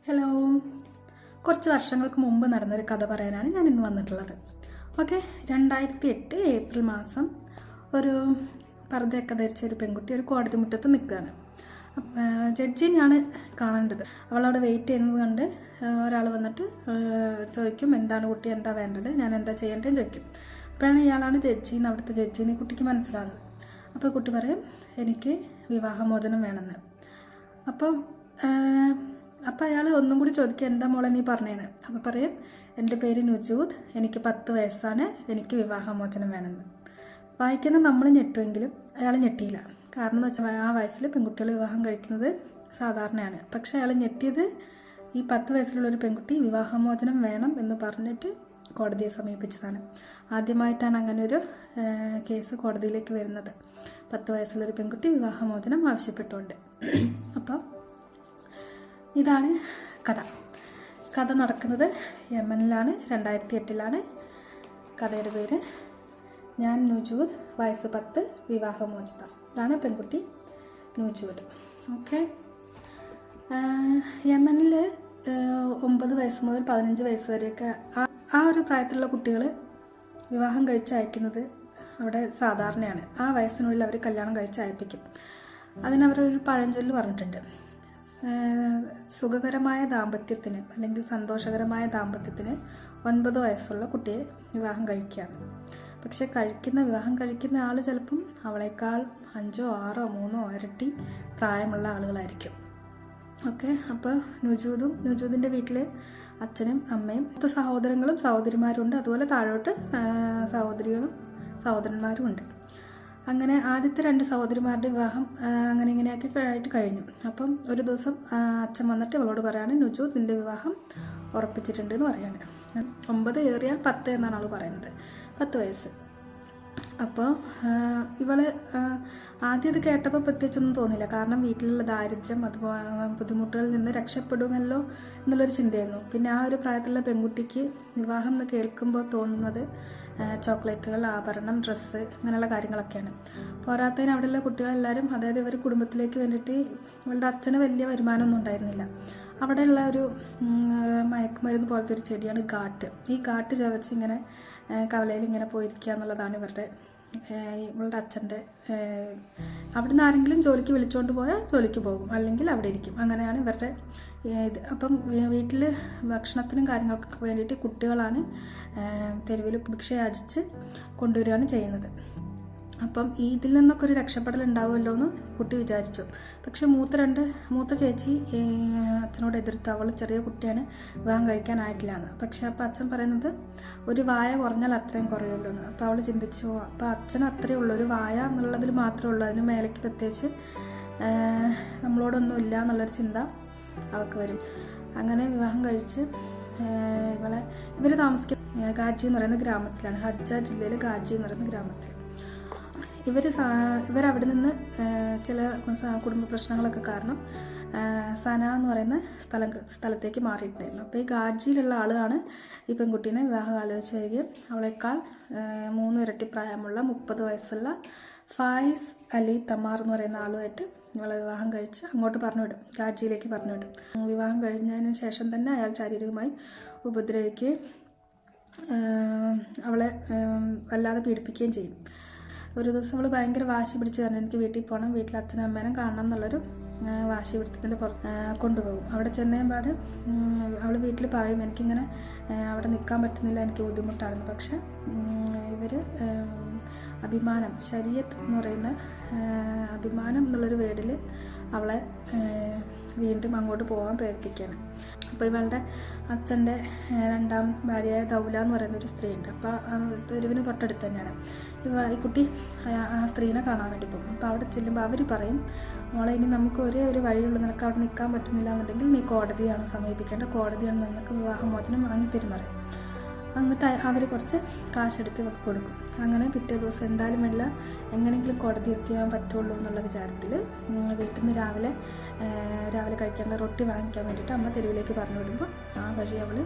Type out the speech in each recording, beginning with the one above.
Hello, കുറച്ച് വർഷങ്ങൾക്ക് മുമ്പ് നടന്നൊരു കഥ പറയാനാണ് ഞാൻ ഇന്ന് വന്നിട്ടുള്ളത്. ഓക്കെ, 2008 ഏപ്രിൽ മാസം ഒരു പർദ്ദയൊക്കെ ധരിച്ച ഒരു പെൺകുട്ടി ഒരു കോടതി മുറ്റത്ത് നിൽക്കുകയാണ്. ജഡ്ജിനെയാണ് കാണേണ്ടത്. അവളവിടെ വെയിറ്റ് ചെയ്യുന്നത് കണ്ട് ഒരാൾ വന്നിട്ട് ചോദിക്കും, എന്താണ് കുട്ടി, എന്താ വേണ്ടത്, ഞാൻ എന്താ ചെയ്യേണ്ടതെന്ന് ചോദിക്കും. അപ്പോഴാണ് ഇയാളാണ് ജഡ്ജിന്ന്, അവിടുത്തെ ജഡ്ജിന്ന് കുട്ടിക്ക് മനസ്സിലാകുന്നത്. അപ്പോൾ കുട്ടി പറയും, എനിക്ക് വിവാഹമോചനം വേണമെന്ന്. അപ്പം അയാൾ ഒന്നും കൂടി ചോദിക്കുക, എന്താ മോളെ നീ പറഞ്ഞേന്ന്. അപ്പോൾ പറയും, എൻ്റെ പേര് നുജൂദ്, എനിക്ക് 10 വയസ്സാണ്, എനിക്ക് വിവാഹമോചനം വേണമെന്ന്. വായിക്കുന്ന നമ്മൾ ഞെട്ടുമെങ്കിലും അയാൾ ഞെട്ടിയില്ല. കാരണം എന്ന് വെച്ചാൽ ആ വയസ്സിൽ പെൺകുട്ടികൾ വിവാഹം കഴിക്കുന്നത് സാധാരണയാണ്. പക്ഷേ അയാൾ ഞെട്ടിയത് ഈ 10 വയസ്സിലുള്ളൊരു പെൺകുട്ടി വിവാഹമോചനം വേണം എന്ന് പറഞ്ഞിട്ട് കോടതിയെ സമീപിച്ചതാണ്. ആദ്യമായിട്ടാണ് അങ്ങനെ ഒരു കേസ് കോടതിയിലേക്ക് വരുന്നത്. 10 വയസ്സുള്ളൊരു പെൺകുട്ടി വിവാഹമോചനം ആവശ്യപ്പെട്ടുകൊണ്ട്. അപ്പോൾ ഇതാണ് കഥ നടക്കുന്നത് യമനിലാണ്. 2008 കഥയുടെ പേര് ഞാൻ നുജൂദ്, വയസ്സ് 10, വിവാഹമോചിത. ഇതാണ് പെൺകുട്ടി നുജൂദ്. ഓക്കെ, യമനിൽ 9 വയസ്സ് മുതൽ 15 വയസ്സ് വരെയൊക്കെ ആ ഒരു പ്രായത്തിലുള്ള കുട്ടികൾ വിവാഹം കഴിച്ച് അയക്കുന്നത് അവിടെ സാധാരണയാണ്. ആ വയസ്സിനുള്ളിൽ അവർ കല്യാണം കഴിച്ച് അയപ്പിക്കും. അതിനവരൊരു പഴഞ്ചൊല്ല് പറഞ്ഞിട്ടുണ്ട്, സുഖകരമായ ദാമ്പത്യത്തിന് അല്ലെങ്കിൽ സന്തോഷകരമായ ദാമ്പത്യത്തിന് 9 വയസ്സുള്ള കുട്ടിയെ വിവാഹം കഴിക്കുകയാണ്. പക്ഷെ വിവാഹം കഴിക്കുന്ന ആൾ ചിലപ്പം അവളേക്കാൾ 5, 6, 3 ഇരട്ടി പ്രായമുള്ള ആളുകളായിരിക്കും. ഓക്കെ, അപ്പോൾ നുജൂദിൻ്റെ വീട്ടിൽ അച്ഛനും അമ്മയും 10 സഹോദരങ്ങളും സഹോദരിമാരും ഉണ്ട്. അതുപോലെ താഴോട്ട് സഹോദരന്മാരും ഉണ്ട്. അങ്ങനെ ആദ്യത്തെ 2 സഹോദരിമാരുടെ വിവാഹം അങ്ങനെ ഇങ്ങനെയൊക്കെ ആയിട്ട് കഴിഞ്ഞു. അപ്പം ഒരു ദിവസം അച്ഛൻ വന്നിട്ട് ഇവളോട് പറയാണ്, നുജൂദ് നിൻ്റെ വിവാഹം ഉറപ്പിച്ചിട്ടുണ്ട് എന്ന് പറയാണ്. 9 ഏറിയാൽ 10 എന്നാണ് അവൾ പറയുന്നത്, 10 വയസ്സ്. അപ്പോൾ ഇവള് ആദ്യം ഇത് കേട്ടപ്പോൾ പ്രത്യേകിച്ചൊന്നും തോന്നില്ല. കാരണം വീട്ടിലുള്ള ദാരിദ്ര്യം, ബുദ്ധിമുട്ടുകളിൽ നിന്ന് രക്ഷപ്പെടുമല്ലോ എന്നുള്ളൊരു ചിന്തയായിരുന്നു. പിന്നെ ആ ഒരു പ്രായത്തിലുള്ള പെൺകുട്ടിക്ക് വിവാഹം എന്ന് കേൾക്കുമ്പോൾ തോന്നുന്നത് ചോക്ലേറ്റുകൾ, ആഭരണം, ഡ്രസ്സ്, അങ്ങനെയുള്ള കാര്യങ്ങളൊക്കെയാണ്. പോരാത്തതിന് അവിടെയുള്ള കുട്ടികളെല്ലാവരും, അതായത് ഇവർ കുടുംബത്തിലേക്ക് വേണ്ടിയിട്ട് ഇവളുടെ അച്ഛന് വലിയ വരുമാനമൊന്നും ഉണ്ടായിരുന്നില്ല. അവിടെയുള്ള ഒരു മയക്കുമരുന്ന് പോലത്തെ ഒരു ചെടിയാണ് ഗാട്ട്. ഈ ഗാട്ട് ചവച്ച് ഇങ്ങനെ കവലയിൽ ഇങ്ങനെ പോയിരിക്കുക എന്നുള്ളതാണ് ഇവളുടെ അച്ഛൻ്റെ. അവിടുന്ന് ആരെങ്കിലും ജോലിക്ക് വിളിച്ചുകൊണ്ട് പോയാൽ ജോലിക്ക് പോകും, അല്ലെങ്കിൽ അവിടെ ഇരിക്കും. അങ്ങനെയാണ് ഇവരുടെ ഇത്. അപ്പം വീട്ടിൽ ഭക്ഷണത്തിനും കാര്യങ്ങൾക്കൊക്കെ വേണ്ടിയിട്ട് കുട്ടികളാണ് തെരുവിൽ ഭിക്ഷയാചിച്ച് കൊണ്ടുവരികയാണ് ചെയ്യുന്നത്. അപ്പം ഇതിൽ നിന്നൊക്കെ ഒരു രക്ഷപ്പെടൽ ഉണ്ടാവുമല്ലോ എന്ന് കുട്ടി വിചാരിച്ചു. പക്ഷെ മൂത്ത ചേച്ചി അച്ഛനോട് എതിർത്ത്, അവൾ ചെറിയ കുട്ടിയാണ്, വിവാഹം കഴിക്കാനായിട്ടില്ല എന്ന്. പക്ഷെ അപ്പം അച്ഛൻ പറയുന്നത്, ഒരു വായ കുറഞ്ഞാൽ അത്രയും കുറയുമല്ലോ എന്ന്. അപ്പോൾ അവൾ ചിന്തിച്ചു, അപ്പോൾ അച്ഛൻ അത്രയേ ഉള്ളൂ, ഒരു വായ എന്നുള്ളതിൽ മാത്രമേ ഉള്ളൂ, അതിന് മേലേക്ക് പ്രത്യേകിച്ച് നമ്മളോടൊന്നും ഇല്ല എന്നുള്ളൊരു ചിന്ത അവൾക്ക് വരും. അങ്ങനെ വിവാഹം കഴിച്ച് ഇവർ താമസിക്കുന്ന ഗാജി എന്ന് പറയുന്ന ഗ്രാമത്തിലാണ്. ഹജ്ജ ജില്ലയിൽ ഗാജി എന്ന് പറയുന്ന ഗ്രാമത്തിൽ. ഇവരവിടെ നിന്ന് ചില കുടുംബ പ്രശ്നങ്ങളൊക്കെ കാരണം സന എന്ന് പറയുന്ന സ്ഥലത്തേക്ക് മാറിയിട്ടുണ്ടായിരുന്നു. അപ്പോൾ ഈ ഗാജിയിലുള്ള ആളാണ് ഈ പെൺകുട്ടീനെ വിവാഹം ആലോചിച്ച് വരികയും അവളേക്കാൾ 3 ഇരട്ടി പ്രായമുള്ള 30 വയസ്സുള്ള ഫായിസ് അലി തമാർ എന്ന് പറയുന്ന ആളുമായിട്ട് ഇവളെ വിവാഹം കഴിച്ച് അങ്ങോട്ട് ഗാജിയിലേക്ക് പറഞ്ഞു വിടും. വിവാഹം കഴിഞ്ഞതിന് ശേഷം തന്നെ അയാൾ ശാരീരികമായി ഉപദ്രവിക്കുകയും അവളെ വല്ലാതെ പീഡിപ്പിക്കുകയും ചെയ്യും. ഒരു ദിവസം അവൾ ഭയങ്കര വാശി പിടിച്ച് പറഞ്ഞു, എനിക്ക് വീട്ടിൽ പോകണം, വീട്ടിൽ അച്ഛനും അമ്മേനും കാണണം എന്നുള്ളൊരു വാശി പിടുത്തത്തിൻ്റെ കൊണ്ടുപോകും. അവിടെ ചെന്നപാട് അവൾ വീട്ടിൽ പറയും, എനിക്കിങ്ങനെ അവിടെ നിൽക്കാൻ പറ്റുന്നില്ല, എനിക്ക് ബുദ്ധിമുട്ടാണെന്ന്. പക്ഷെ ഇവർ അഭിമാനം, ശരീഅത്ത് എന്ന് പറയുന്ന അഭിമാനം എന്നുള്ളൊരു വേർഡിൽ അവളെ വീണ്ടും അങ്ങോട്ട് പോകാൻ പ്രേരിപ്പിക്കുകയാണ്. അപ്പോൾ ഇവളുടെ അച്ഛൻ്റെ 2ാം ഭാര്യയായ ദൗല എന്ന് പറയുന്ന ഒരു സ്ത്രീ ഉണ്ട്. അപ്പോൾ തെരുവിന് തൊട്ടടുത്ത് തന്നെയാണ് ഈ കുട്ടി ആ സ്ത്രീനെ കാണാൻ വേണ്ടി പോകും. അപ്പോൾ അവിടെ ചെല്ലുമ്പോൾ അവർ പറയും, മോളെ ഇനി നമുക്ക് ഒരേ ഒരു വഴിയുള്ളൂ, നിനക്ക് അവിടെ നിൽക്കാൻ പറ്റുന്നില്ല എന്നുണ്ടെങ്കിൽ നീ കോടതിയാണ് സമീപിക്കേണ്ട, കോടതിയാണ് നിനക്ക് വിവാഹമോചനം വാങ്ങിത്തരും പറയും. എന്നിട്ട് അവർ കുറച്ച് കാശെടുത്ത് ഇവർക്ക് കൊടുക്കും. അങ്ങനെ പിറ്റേ ദിവസം എന്തായാലും എങ്ങനെയെങ്കിലും കോടതി എത്തിയാൻ പറ്റുള്ളൂ എന്നുള്ള വിചാരത്തിൽ വീട്ടിൽ നിന്ന് രാവിലെ കഴിക്കാനുള്ള റൊട്ടി വാങ്ങിക്കാൻ വേണ്ടിയിട്ട് അമ്മ തെരുവിലേക്ക് പറഞ്ഞു വിടുമ്പോൾ ആ വഴി അവൾ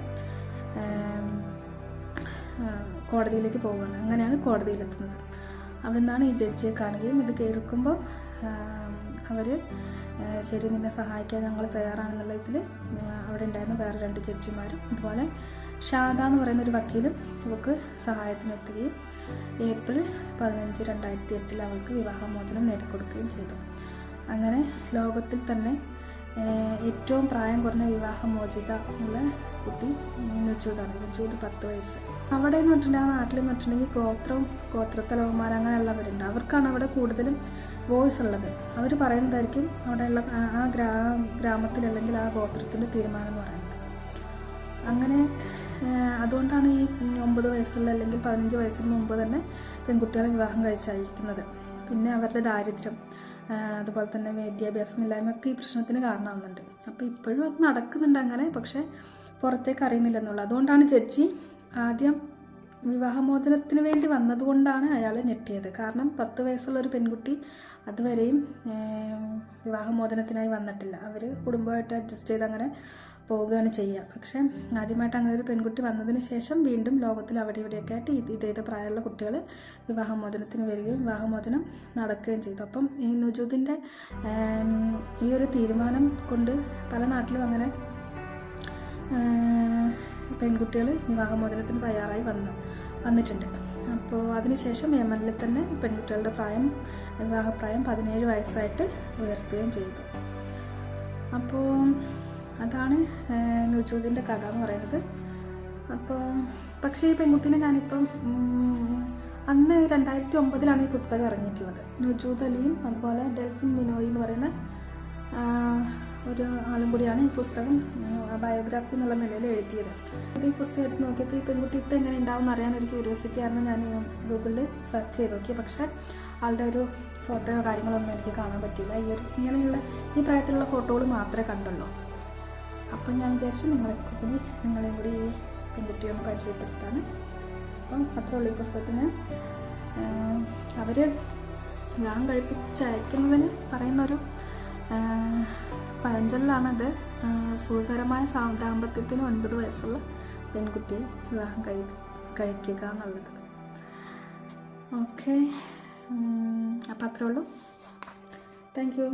കോടതിയിലേക്ക് പോവുകയാണ്. അങ്ങനെയാണ് കോടതിയിലെത്തുന്നത്. അവിടെ നിന്നാണ് ഈ ജഡ്ജിയെ കാണുകയും ഇത് കേൾക്കുമ്പോൾ അവർ ശരി, നിന്നെ സഹായിക്കാൻ ഞങ്ങൾ തയ്യാറാണെന്നുള്ള ഇതിൽ അവിടെ ഉണ്ടായിരുന്ന വേറെ 2 ജഡ്ജിമാരും അതുപോലെ ഷാദ എന്ന് പറയുന്നൊരു വക്കീലും ഇവൾക്ക് സഹായത്തിനെത്തുകയും ഏപ്രിൽ 15, 2008 അവൾക്ക് വിവാഹമോചനം നേടിക്കൊടുക്കുകയും ചെയ്തു. അങ്ങനെ ലോകത്തിൽ തന്നെ ഏറ്റവും പ്രായം കുറഞ്ഞ വിവാഹമോചിത ഉള്ള കുട്ടി നുജൂദാണ്. നുജൂദ് 10 വയസ്സ്. അവിടെ എന്ന് പറഞ്ഞിട്ടുണ്ടെങ്കിൽ ആ നാട്ടിൽ എന്ന് വെച്ചിട്ടുണ്ടെങ്കിൽ ഗോത്രത്തലവന്മാർ അങ്ങനെയുള്ളവരുണ്ട്. അവർക്കാണ് അവിടെ കൂടുതലും വോയിസ് ഉള്ളത്. അവർ പറയുന്നതായിരിക്കും അവിടെയുള്ള ആ ഗ്രാമത്തിൽ അല്ലെങ്കിൽ ആ ഗോത്രത്തിൻ്റെ തീരുമാനം എന്ന് പറയുന്നത്. അങ്ങനെ അതുകൊണ്ടാണ് ഈ 9 വയസ്സുള്ള അല്ലെങ്കിൽ 15 വയസ്സിന് മുമ്പ് തന്നെ പെൺകുട്ടികളെ വിവാഹം കഴിച്ചയക്കുന്നത്. പിന്നെ അവരുടെ ദാരിദ്ര്യം, അതുപോലെ തന്നെ വിദ്യാഭ്യാസമില്ലായ്മയൊക്കെ ഈ പ്രശ്നത്തിന് കാരണമാകുന്നുണ്ട്. അപ്പോൾ ഇപ്പോഴും അത് നടക്കുന്നുണ്ട് അങ്ങനെ, പക്ഷേ പുറത്തേക്ക് അറിയുന്നില്ലെന്നുള്ളത്. അതുകൊണ്ടാണ് ജഡ്ജി ആദ്യം വിവാഹമോചനത്തിന് വേണ്ടി വന്നതുകൊണ്ടാണ് അയാൾ ഞെട്ടിയത്. കാരണം 10 വയസ്സുള്ള ഒരു പെൺകുട്ടി അതുവരെയും വിവാഹമോചനത്തിനായി വന്നിട്ടില്ല. അവർ കുടുംബമായിട്ട് അഡ്ജസ്റ്റ് ചെയ്ത് അങ്ങനെ പോവുകയാണ് ചെയ്യുക. പക്ഷേ ആദ്യമായിട്ട് അങ്ങനെ ഒരു പെൺകുട്ടി വന്നതിന് ശേഷം വീണ്ടും ലോകത്തിൽ അവിടെ ഇവിടെയൊക്കെ ആയിട്ട് ഇതേ പ്രായമുള്ള കുട്ടികൾ വിവാഹമോചനത്തിന് വരികയും വിവാഹമോചനം നടക്കുകയും ചെയ്തു. അപ്പം ഈ നുജൂദിൻ്റെ ഈ ഒരു തീരുമാനം കൊണ്ട് പല നാട്ടിലും അങ്ങനെ പെൺകുട്ടികൾ വിവാഹമോചനത്തിന് തയ്യാറായി വന്നിട്ടുണ്ട്. അപ്പോൾ അതിനുശേഷം യമനിൽ തന്നെ പെൺകുട്ടികളുടെ വിവാഹപ്രായം 17 വയസ്സായിട്ട് ഉയർത്തുകയും ചെയ്തു. അപ്പോൾ അതാണ് നുജൂദിൻ്റെ കഥ എന്ന് പറയുന്നത്. അപ്പോൾ പക്ഷേ ഈ പെൺകുട്ടീനെ ഞാനിപ്പം അന്ന് 2009 ഈ പുസ്തകം ഇറങ്ങിയിട്ടുള്ളത്. നുജൂദ് അലിയും അതുപോലെ ഡെൽഫിൻ മിനോയി എന്ന് പറയുന്ന ഒരു ആളും കൂടിയാണ് ഈ പുസ്തകം ബയോഗ്രാഫി എന്നുള്ള നിലയിൽ എഴുതിയത്. ഈ പുസ്തകം എടുത്ത് നോക്കിയപ്പോൾ ഈ പെൺകുട്ടി ഇപ്പം എങ്ങനെ ഉണ്ടാവും അറിയാനൊരു ക്യൂരിയോസിറ്റി ആയിരുന്നു. ഞാൻ ഗൂഗിളിൽ സെർച്ച് ചെയ്ത് നോക്കി. പക്ഷേ ആളുടെ ഒരു ഫോട്ടോയോ കാര്യങ്ങളൊന്നും എനിക്ക് കാണാൻ പറ്റിയില്ല. ഇങ്ങനെയുള്ള ഈ പ്രായത്തിലുള്ള ഫോട്ടോകൾ മാത്രമേ കണ്ടുള്ളൂ. അപ്പം ഞാൻ വിചാരിച്ചു നിങ്ങളെയും കൂടി ഈ പെൺകുട്ടിയെ ഒന്ന് പരിചയപ്പെടുത്താണ്. അപ്പം അത്രയുള്ള ഈ പുസ്തകത്തിന് അവർ വിവാഹം കഴിപ്പിച്ചയക്കുന്നതിന് പറയുന്നൊരു പഴഞ്ചൊല്ലാണത്. സുഖകരമായ ദാമ്പത്യത്തിന് 9 വയസ്സുള്ള പെൺകുട്ടിയെ വിവാഹം കഴിക്കുക എന്നുള്ളത്. ഓക്കെ, അപ്പം അത്രേ ഉള്ളൂ. Thank you.